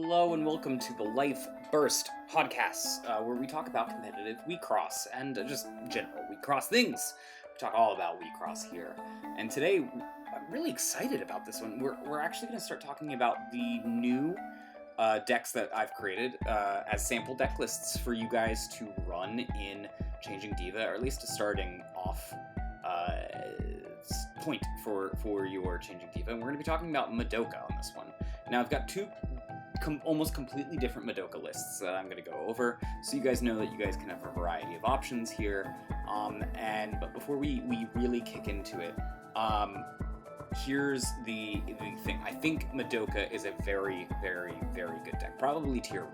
Hello and welcome to the Life Burst podcast, where we talk about competitive Wixoss and just general Wixoss things. We talk all about Wixoss here, and today I'm really excited about this one. We're actually going to start talking about the new decks that I've created as sample deck lists for you guys to run in Changing Diva, or at least a starting off point for your Changing Diva. And we're going to be talking about Madoka on this one. Now I've got two almost completely different Madoka lists that I'm going to go over, so you guys know that you guys can have a variety of options here. But before we really kick into it, here's the thing. I think Madoka is a very, very, very good deck, probably tier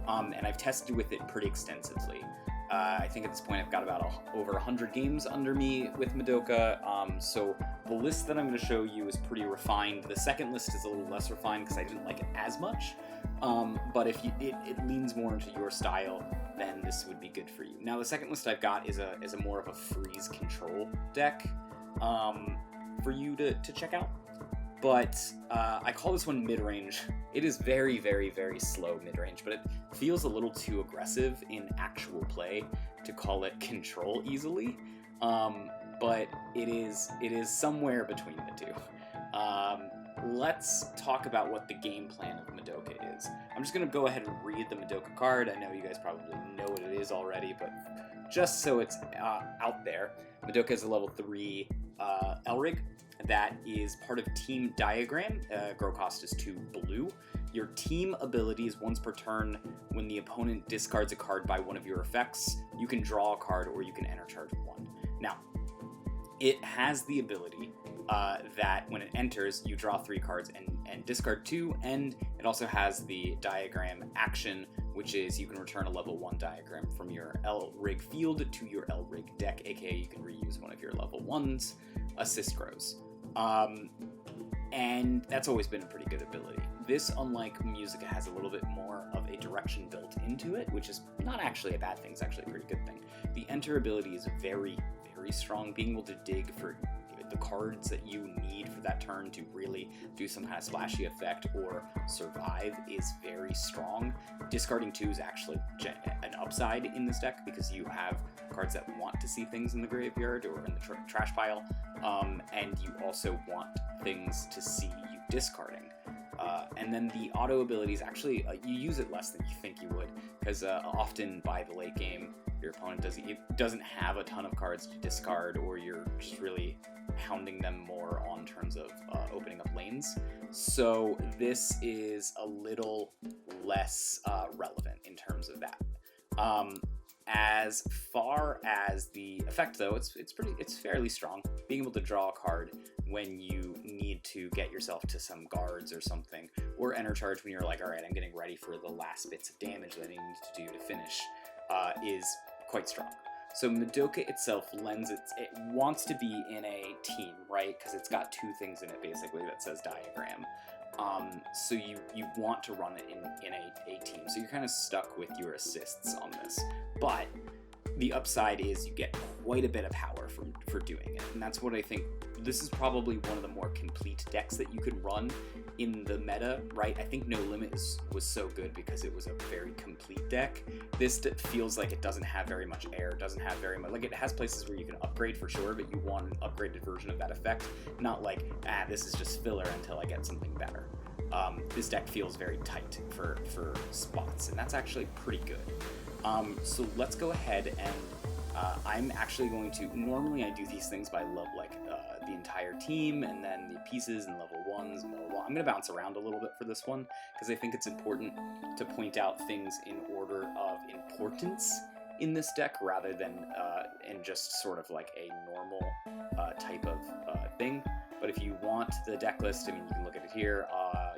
1, and I've tested with it pretty extensively. I think at this point I've got about over 100 games under me with Madoka, so the list that I'm going to show you is pretty refined. The second list is a little less refined because I didn't like it as much, but if it leans more into your style, then this would be good for you. Now the second list I've got is a more of a freeze control deck for you to check out. But I call this one mid-range. It is very, very, very slow mid-range, but it feels a little too aggressive in actual play to call it control easily. But it is somewhere between the two. Let's talk about what the game plan of Madoka is. I'm just going to go ahead and read the Madoka card. I know you guys probably know what it is already, but just so it's out there, Madoka is a level 3 Elrig. That is part of Team Diagram. Grow cost is 2 blue. Your team abilities once per turn. When the opponent discards a card by one of your effects, you can draw a card or you can enter charge 1. Now, it has the ability that when it enters, you draw 3 cards and discard 2, and it also has the Diagram action, which is you can return a level 1 diagram from your Elrig field to your Elrig deck, aka you can reuse one of your level 1's assist grows. And that's always been a pretty good ability. This, unlike Musica, has a little bit more of a direction built into it, which is not actually a bad thing, it's actually a pretty good thing. The enter ability is very, very strong. Being able to dig for the cards that you need for that turn to really do some kind of splashy effect or survive is very strong. Discarding 2 is actually an upside in this deck because you have cards that want to see things in the graveyard or in the trash pile, and you also want things to see you discarding. And then the auto ability is actually, you use it less than you think you would, because often by the late game, your opponent doesn't have a ton of cards to discard, or you're just really hounding them more on terms of opening up lanes. So this is a little less relevant in terms of that. As far as the effect, though, it's fairly strong. Being able to draw a card when you need to get yourself to some guards or something, or enter charge when you're like, all right, I'm getting ready for the last bits of damage that I need to do to finish, is quite strong. So Madoka itself it wants to be in a team, right? Because it's got 2 things in it basically that says diagram. So you want to run it in a team. So you're kind of stuck with your assists on this. But the upside is you get quite a bit of power for doing it. And that's what I think. This is probably one of the more complete decks that you could run in the meta, right? I think No Limit was so good because it was a very complete deck. This feels like it doesn't have very much air, doesn't have very much, like it has places where you can upgrade for sure, but you want an upgraded version of that effect, not like, this is just filler until I get something better. This deck feels very tight for spots, and that's actually pretty good. So let's go ahead and I'm actually going to, normally I do these things by the entire team and then the pieces and level 1s and blah, blah, blah. I'm going to bounce around a little bit for this one because I think it's important to point out things in order of importance in this deck rather than in just sort of like a normal type of thing. But if you want the deck list, I mean, you can look at it here.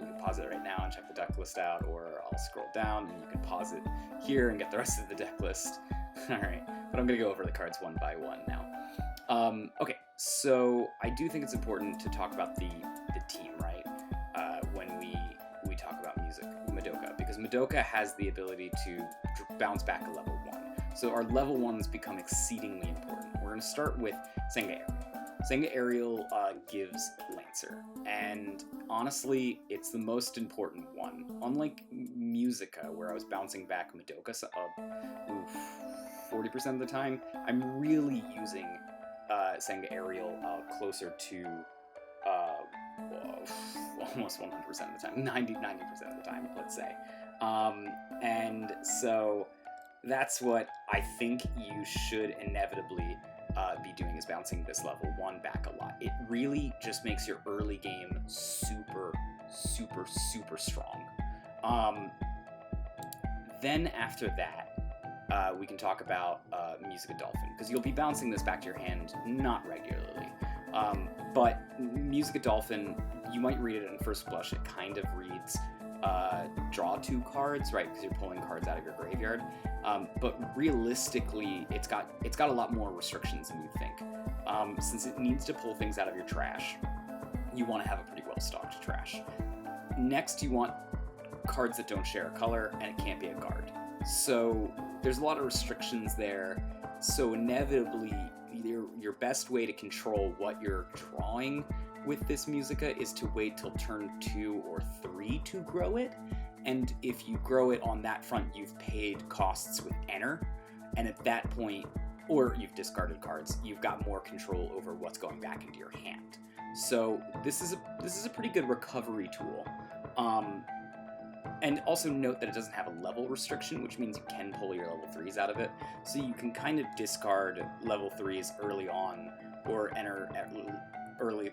You can pause it right now and check the deck list out, or I'll scroll down and you can pause it here and get the rest of the deck list. All right, but I'm going to go over the cards one by one now. Okay, so I do think it's important to talk about the team, right? When we talk about Madoka, because Madoka has the ability to bounce back a level 1. So our level 1s become exceedingly important. We're going to start with Sangaya. Senga Aerial gives Lancer, and honestly, it's the most important one. Unlike Musica, where I was bouncing back Madoka 40% of the time, I'm really using Senga Aerial closer to almost 100% of the time, 90% of the time, let's say. And so that's what I think you should inevitably be doing, is bouncing this level 1 back a lot. It really just makes your early game super, super, super strong. Then after that, we can talk about Musica Dolphin, because you'll be bouncing this back to your hand not regularly. But Musica Dolphin, you might read it in first blush, it kind of reads draw 2 cards, right? Because you're pulling cards out of your graveyard. But realistically, it's got a lot more restrictions than you think. Since it needs to pull things out of your trash, you want to have a pretty well stocked trash. Next, you want cards that don't share a color, and it can't be a guard. So there's a lot of restrictions there. So inevitably, your best way to control what you're drawing with this Musica is to wait till turn 2 or 3 to grow it. And if you grow it on that front, you've paid costs with Enter, and at that point, or you've discarded cards, you've got more control over what's going back into your hand. So this is a pretty good recovery tool. And also note that it doesn't have a level restriction, which means you can pull your level 3s out of it. So you can kind of discard level 3s early on, or enter early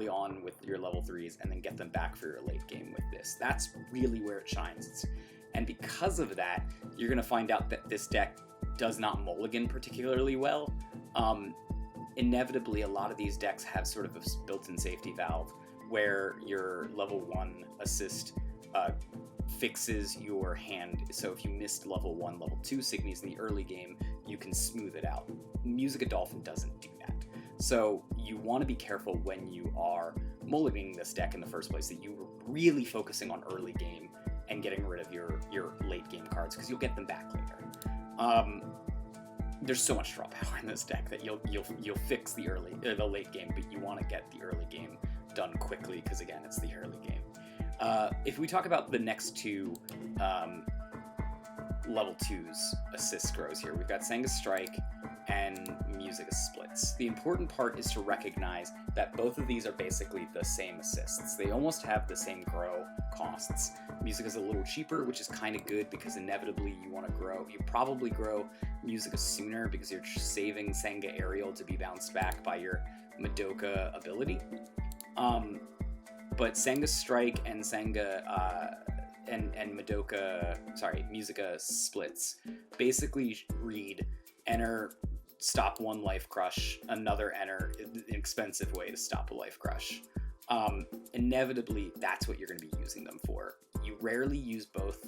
on with your level 3s, and then get them back for your late game with this. That's really where it shines. And because of that, you're going to find out that this deck does not mulligan particularly well. Inevitably, a lot of these decks have sort of a built-in safety valve where your level 1 assist fixes your hand. So if you missed level 1, level 2 Signies in the early game, you can smooth it out. Musica Dolphin doesn't do that. So you want to be careful when you are mulliganing this deck in the first place, that you're really focusing on early game and getting rid of your late game cards, because you'll get them back later. There's so much draw power in this deck that you'll fix the late game, but you want to get the early game done quickly, because again, it's the early game. If we talk about the next 2 level 2s assist grows here, we've got Senga Strike and Musica Splits. The important part is to recognize that both of these are basically the same assists. They almost have the same grow costs. Musica's a little cheaper, which is kind of good, because inevitably you probably grow Musica sooner, because you're saving Senga Aerial to be bounced back by your Madoka ability. But Senga Strike and Musica Splits basically read enter, stop 1 life crush, another enter, an expensive way to stop a life crush. Inevitably, that's what you're going to be using them for. You rarely use both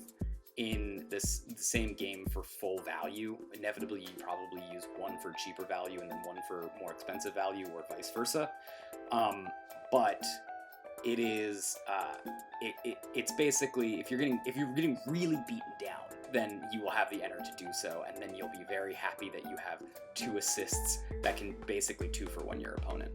in the same game for full value. Inevitably, you probably use one for cheaper value and then one for more expensive value, or vice versa. But it is it's basically, if you're getting really beaten down, then you will have the enter to do so, and then you'll be very happy that you have 2 assists that can basically 2 for 1 your opponent.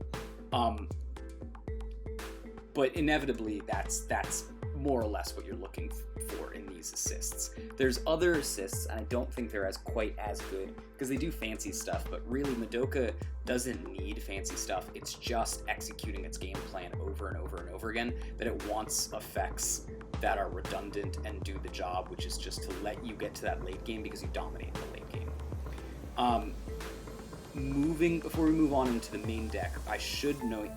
But inevitably, that's more or less what you're looking for in these assists. There's other assists, and I don't think they're quite as good, because they do fancy stuff, but really Madoka doesn't need fancy stuff. It's just executing its game plan over and over and over again, that it wants effects that are redundant and do the job, which is just to let you get to that late game because you dominate the late game. Before we move on into the main deck, I should note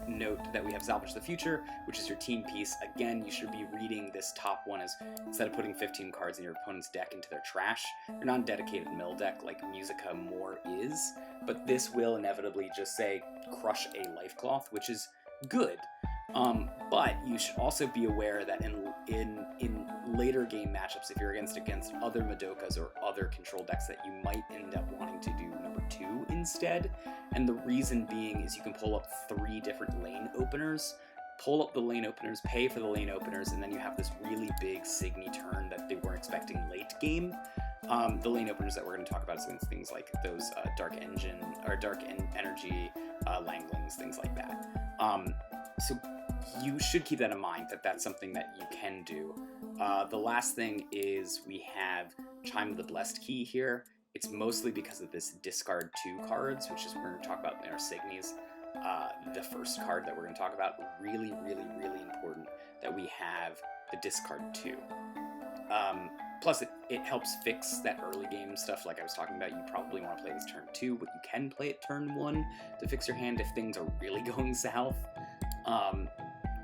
that we have Salvage the Future, which is your team piece. Again, you should be reading this top one as, instead of putting 15 cards in your opponent's deck into their trash, your non-dedicated mill deck like Musica more is, but this will inevitably just say crush a life cloth, which is good. But you should also be aware that in later game matchups, if you're against other Madokas or other control decks, that you might end up wanting to do number 2 instead. And the reason being is you can pull up 3 different lane openers, pull up the lane openers, pay for the lane openers, and then you have this really big Signy turn that they weren't expecting late game. The lane openers that we're going to talk about is things like those dark energy Langlings, things like that. So you should keep that in mind, that that's something that you can do. The last thing is we have Chime of the Blessed Key here. It's mostly because of this discard 2 cards, which is we're going to talk about in our Signies. The first card that we're going to talk about, really, really, really important that we have the discard 2. Plus, it helps fix that early game stuff like I was talking about. You probably want to play this turn 2, but you can play it turn 1 to fix your hand if things are really going south.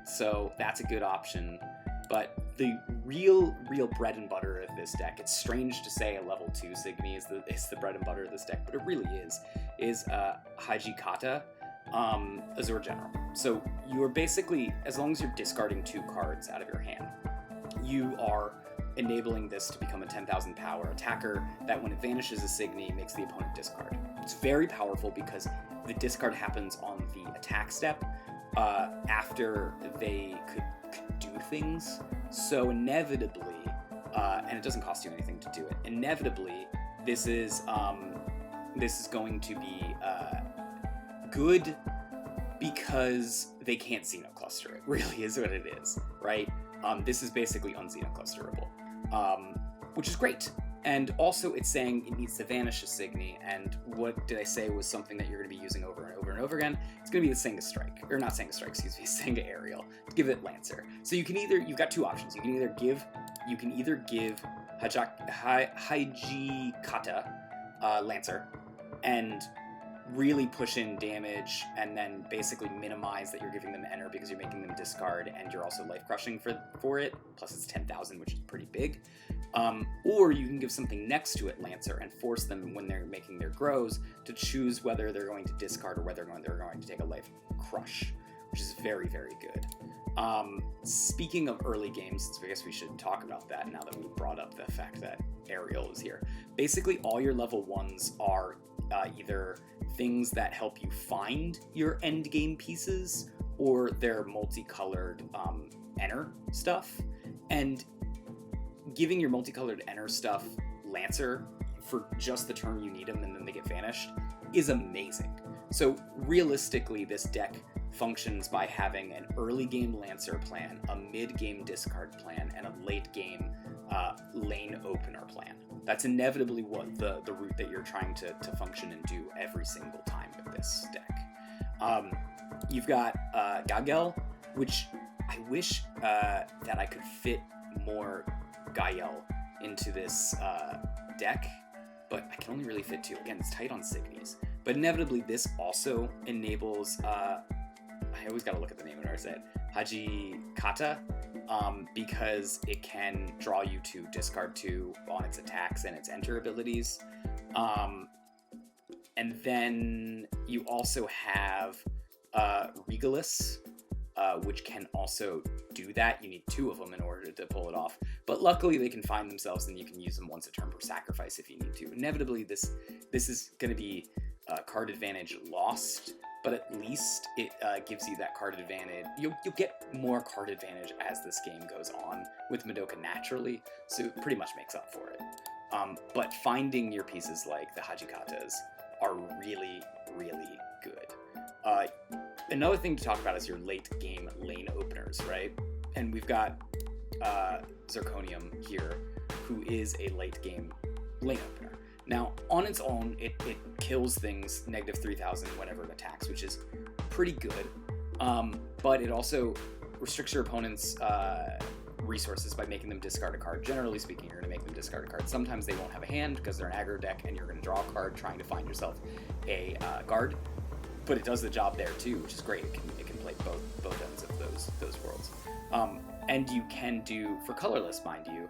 So that's a good option. But the real bread and butter of this deck, it's strange to say a level 2 Signy is the bread and butter of this deck, but it really is Hajikata, Azure General. So you are basically, as long as you're discarding 2 cards out of your hand, you are enabling this to become a 10,000 power attacker that when it vanishes a Signy makes the opponent discard. It's very powerful because the discard happens on the attack step after they could do things. So inevitably, and it doesn't cost you anything to do it, inevitably this is going to be good because they can't Xenocluster it, really is what it is, right? This is basically un-Xenoclusterable, which is great. And also it's saying it needs to vanish a Signy, and what did I say was something that you're going to be using over and over and over again? It's going to be the Senga Strike, or not Senga Strike, excuse me, Senga Aerial. Give it Lancer. So you can you've got 2 options. You can either give Hajikata Lancer, and really push in damage and then basically minimize that you're giving them enter because you're making them discard and you're also life crushing for it, plus it's 10,000, which is pretty big. Or you can give something next to it, Lancer, and force them when they're making their grows to choose whether they're going to discard or whether they're going to take a life crush, which is very, very good. Speaking of early games, I guess we should talk about that now that we brought up the fact that Ariel is here. Basically, all your level 1s are either things that help you find your end game pieces, or they're multicolored enter stuff. And giving your multicolored enter stuff Lancer for just the turn you need them and then they get vanished is amazing. So realistically, this deck functions by having an early game Lancer plan, a mid game discard plan, and a late game lane opener plan. That's inevitably what the route that you're trying to function and do every single time with this deck. You've got Gagel, which I wish that I could fit more Gael into this deck, but I can only really fit 2. Again, it's tight on Signies. But inevitably, this also enables, I always gotta look at the name of it, I said, Hajikata, because it can draw you to discard 2 on its attacks and its enter abilities. And then you also have Regalis, which can also do that. You need 2 of them in order to pull it off. But luckily they can find themselves and you can use them once a turn per sacrifice if you need to. Inevitably this is going to be card advantage lost, but at least it gives you that card advantage. You'll get more card advantage as this game goes on with Madoka naturally, so it pretty much makes up for it. But finding your pieces like the Hajikatas are really, really good. Another thing to talk about is your late game lane openers, right? And we've got Zirconium here, who is a late game lane opener. Now, on its own, it kills things negative 3,000 whenever it attacks, which is pretty good. But it also restricts your opponent's resources by making them discard a card. Generally speaking, you're going to make them discard a card. Sometimes they won't have a hand because they're an aggro deck, and you're going to draw a card trying to find yourself a guard. But it does the job there too, which is great. It can play both ends of those worlds. And you can do, for colorless, mind you,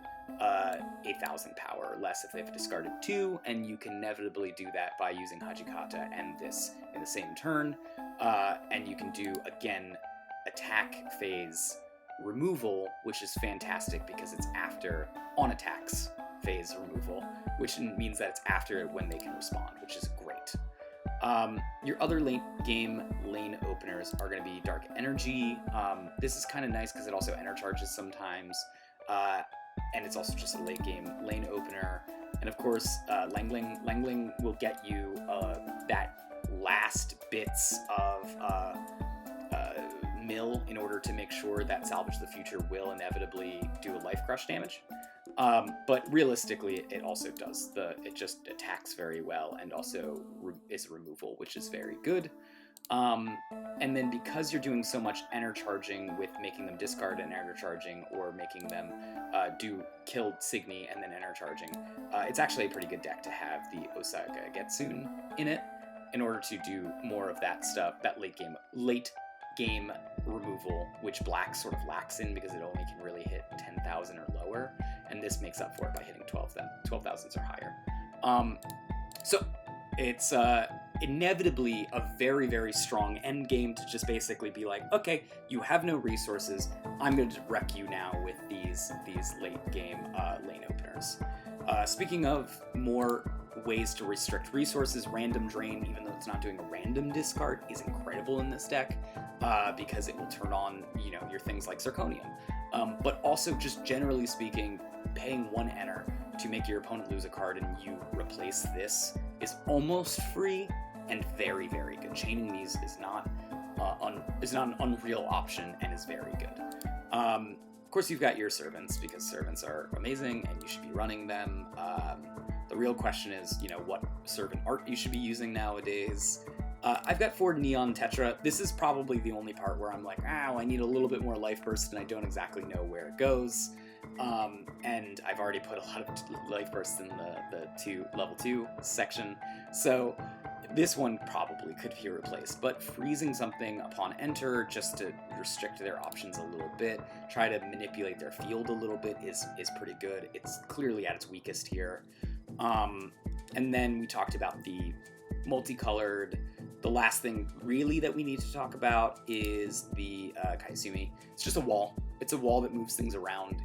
8,000 power or less if they've discarded 2, and you can inevitably do that by using Hajikata and this in the same turn. And you can do, again, attack phase removal, which is fantastic because it's after on attacks phase removal, which means that it's after when they can respond, which is great. Your other late game lane openers are going to be Dark Energy. This is kind of nice because it also enter charges sometimes. and it's also just a late game lane opener. And of course, Langling will get you that last bits of mill in order to make sure that Salvage the Future will inevitably do a life crush damage. But realistically, it also does it just attacks very well, and also is removal, which is very good. And then because you're doing so much enter charging with making them discard and enter charging, or making them do kill Signy and then enter charging, it's actually a pretty good deck to have the Osaka Getsun in it in order to do more of that stuff, that late game removal, which black sort of lacks in because it only can really hit 10,000 or lower, and this makes up for it by hitting 12,000s or higher. So it's inevitably a very, very strong end game to just basically be like, okay, you have no resources, I'm going to wreck you now with these late game lane openers. Speaking of more ways to restrict resources, Random Drain, even though it's not doing a random discard, is incredible in this deck because it will turn on, your things like Zirconium. But also, just generally speaking, paying 1 enter to make your opponent lose a card and you replace this is almost free and very, very good. Chaining these is not an unreal option and is very good. Of course, you've got your servants, because servants are amazing and you should be running them. The real question is, what servant art you should be using nowadays. I've got 4 Neon Tetra. This is probably the only part where I'm like, I need a little bit more life burst and I don't exactly know where it goes. And I've already put a lot of life bursts in the level 2 section. So this one probably could be replaced, but freezing something upon enter just to restrict their options a little bit, try to manipulate their field a little bit is pretty good. It's clearly at its weakest here. And then we talked about the multicolored. The last thing really that we need to talk about is the Kaisumi. It's just a wall. It's a wall that moves things around.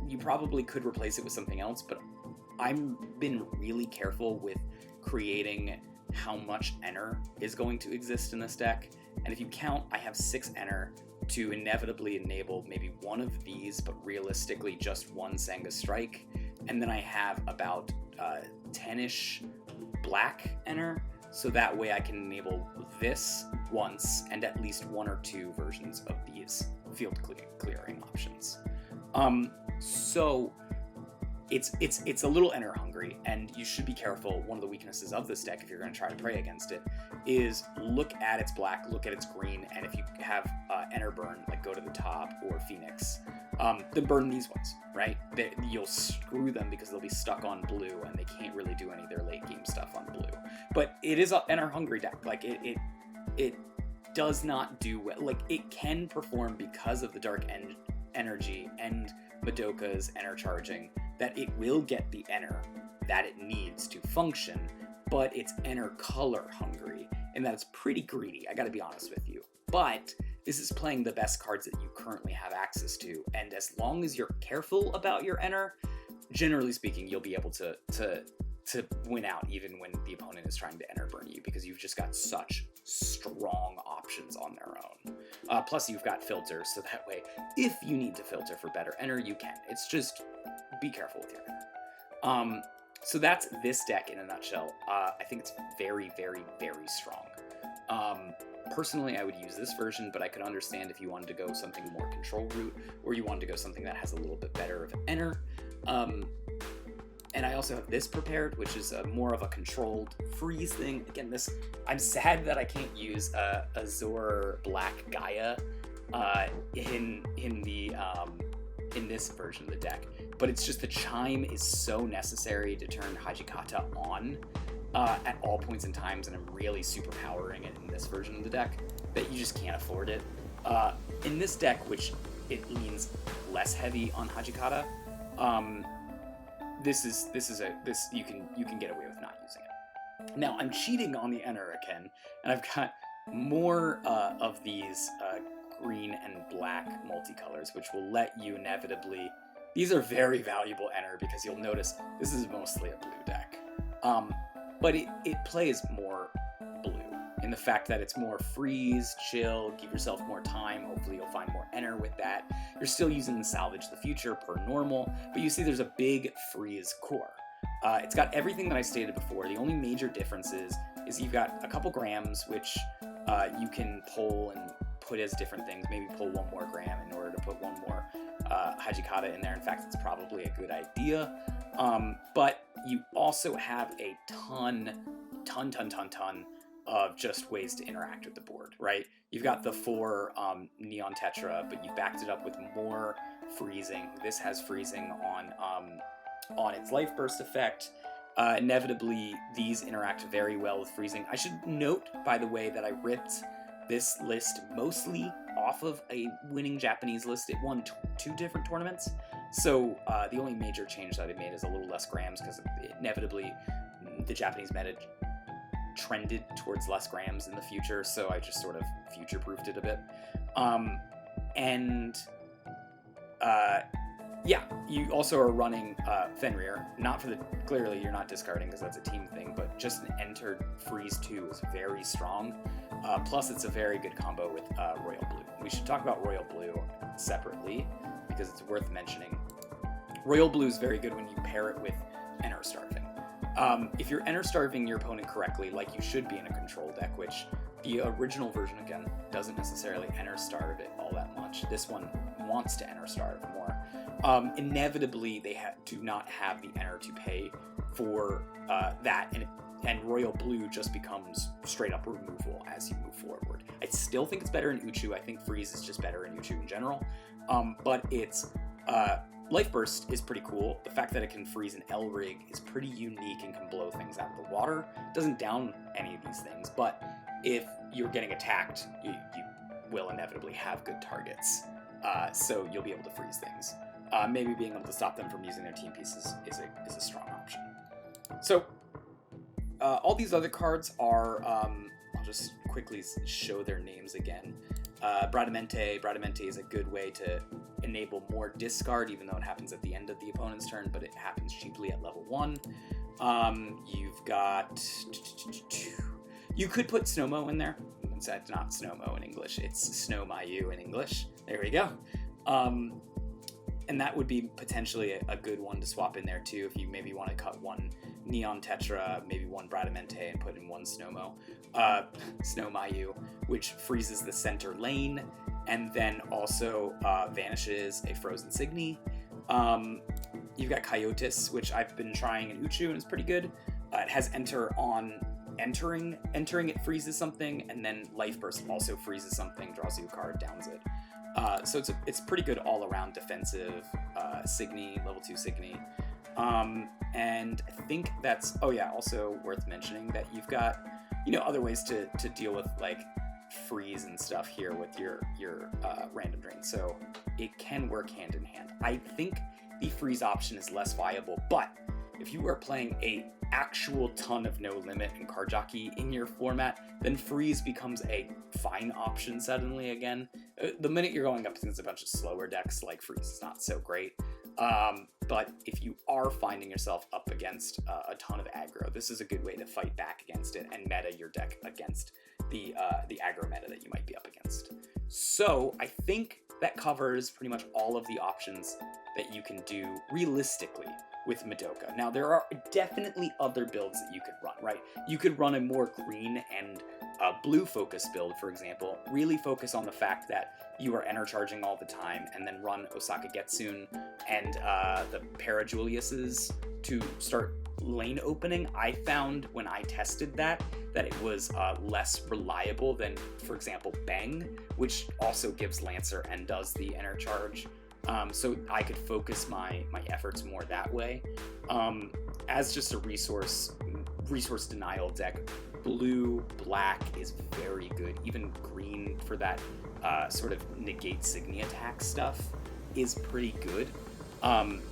You probably could replace it with something else, but I've been really careful with creating how much enter is going to exist in this deck. And if you count, I have 6 enter to inevitably enable maybe one of these, but realistically just 1 Senga Strike. And then I have about 10-ish black enter, so that way I can enable this once and at least 1 or 2 versions of these field clearing options. So it's a little enter hungry, and you should be careful. One of the weaknesses of this deck, if you're going to try to play against it, is look at its black, look at its green, and if you have enter burn, like go to the top or Phoenix, then burn these ones, right? You'll screw them because they'll be stuck on blue and they can't really do any of their late game stuff on blue. But it is an enter hungry deck. Like it does not do well. Like it can perform because of the dark energy and Madoka's enter charging, that it will get the enter that it needs to function, but it's enter color hungry, and that's pretty greedy, I gotta be honest with you. But this is playing the best cards that you currently have access to, and as long as you're careful about your enter, generally speaking, you'll be able to win out even when the opponent is trying to enter burn you, because you've just got such strong options on their own. Plus you've got filters, so that way if you need to filter for better enter, you can. It's just be careful with your enter. So that's this deck in a nutshell. I think it's very, very, very strong. Personally, I would use this version, but I could understand if you wanted to go something more control route, or you wanted to go something that has a little bit better of an enter. And I also have this prepared, which is more of a controlled freeze thing. Again, I'm sad that I can't use Azure Black Gaia in this version of the deck. But it's just the chime is so necessary to turn Hajikata on at all points in times, and I'm really superpowering it in this version of the deck that you just can't afford it. In this deck, which it leans less heavy on Hajikata, this you can get away with not using it. Now I'm cheating on the enter again, and I've got more of these green and black multicolors, which will let you inevitably. These are very valuable enter because you'll notice this is mostly a blue deck, but it plays more blue. In and the fact that it's more freeze, chill, give yourself more time. Hopefully you'll find more enter with that. You're still using the salvage the future per normal, but you see there's a big freeze core. It's got everything that I stated before. The only major difference is you've got a couple grams, which you can pull and put as different things. Maybe pull 1 more gram in order to put 1 more Hajikata in there. In fact, it's probably a good idea. But you also have a ton of just ways to interact with the board, right? You've got the 4 Neon Tetra, but you've backed it up with more freezing. This has freezing on its Life Burst effect. Inevitably, these interact very well with freezing. I should note, by the way, that I ripped this list mostly off of a winning Japanese list. It won 2 different tournaments. So the only major change that I made is a little less grams, because inevitably the Japanese meta trended towards less grams in the future, so I just sort of future-proofed it a bit. Yeah, you also are running Fenrir, not for the, clearly you're not discarding because that's a team thing, but just an entered freeze 2 is very strong. Plus it's a very good combo with Royal Blue. We should talk about Royal Blue separately because it's worth mentioning. Royal Blue is very good when you pair it with Enter Starving. If you're Enter Starving your opponent correctly, like you should be in a control deck, which the original version, again, doesn't necessarily Enter Starve it all that much. This one wants to Enter Starve more. Inevitably, they do not have the Enter to pay for that, and Royal Blue just becomes straight up removal as you move forward. I still think it's better in Uchu. I think Freeze is just better in Uchu in general, but it's Life Burst is pretty cool. The fact that it can freeze an L-Rig is pretty unique and can blow things out of the water. It doesn't down any of these things, but if you're getting attacked, you will inevitably have good targets, so you'll be able to freeze things. Maybe being able to stop them from using their team pieces is a strong option. So all these other cards are, I'll just quickly show their names again. Bradamante is a good way to enable more discard, even though it happens at the end of the opponent's turn, but it happens cheaply at level 1. You've got... You could put Snowmo in there. It's not Snowmo in English, it's Snow Mayu in English. There we go. And that would be potentially a good one to swap in there too, if you maybe want to cut 1 Neon Tetra, maybe 1 Bradamante, and put in 1 Snow Mayu, which freezes the center lane, and then also vanishes a Frozen Signy. You've got Coyotes, which I've been trying in Uchu, and it's pretty good. It has Enter on entering it freezes something, and then Life Burst also freezes something, draws you a card, downs it. So it's pretty good all-around defensive Signy, level 2 Signy. And I think that's, oh yeah, also worth mentioning that you've got, other ways to deal with like freeze and stuff here with your random drain. So it can work hand in hand. I think the freeze option is less viable, but if you are playing a actual ton of No Limit and Card Jockey in your format, then freeze becomes a fine option suddenly again. The minute you're going up against a bunch of slower decks, like freeze is not so great. But if you are finding yourself up against a ton of aggro, this is a good way to fight back against it and meta your deck against the aggro meta that you might be up against. So I think that covers pretty much all of the options that you can do realistically with Madoka. Now, there are definitely other builds that you could run, right? You could run a more green and blue focus build, for example. Really focus on the fact that you are enter charging all the time, and then run Osaka Getsune and the Para Juliuses to start lane opening. I found when I tested that it was less reliable than, for example, Bang, which also gives Lancer and does the enter charge. So I could focus my efforts more that way. As just a resource denial deck, blue, black is very good. Even green for that sort of negate Signy attack stuff is pretty good. And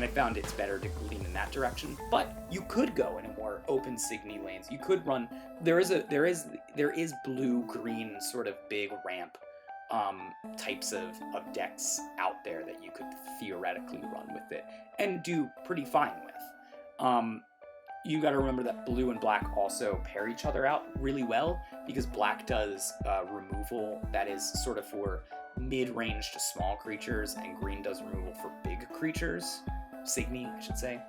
I found it's better to lean in that direction. But you could go in a more open Signy lanes. You could run. There is blue-green sort of big ramp types of decks out there that you could theoretically run with it and do pretty fine with. you got to remember that blue and black also pair each other out really well, because black does removal that is sort of for mid-range to small creatures, and green does removal for big creatures. Signy, I should say.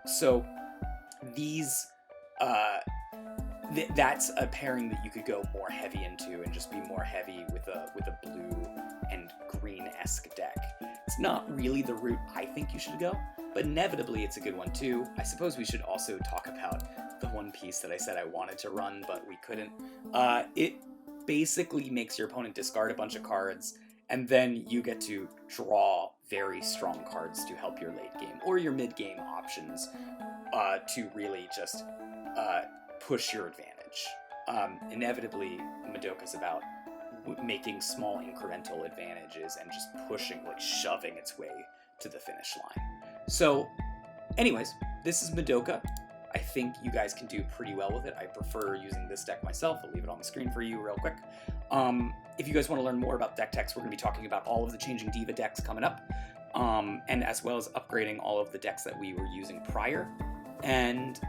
So these, that's a pairing that you could go more heavy into and just be more heavy with a blue and green-esque deck. It's not really the route I think you should go, but inevitably it's a good one too. I suppose we should also talk about the one piece that I said I wanted to run, but we couldn't. It basically makes your opponent discard a bunch of cards, and then you get to draw very strong cards to help your late game or your mid game options to really just push your advantage. Inevitably, Madoka's about making small incremental advantages and just pushing, like shoving its way to the finish line. So, anyways, this is Madoka. I think you guys can do pretty well with it. I prefer using this deck myself. I'll leave it on the screen for you real quick. If you guys want to learn more about deck techs, we're going to be talking about all of the changing Diva decks coming up, and as well as upgrading all of the decks that we were using prior. And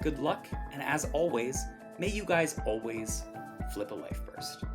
good luck, and as always, may you guys always flip a life burst.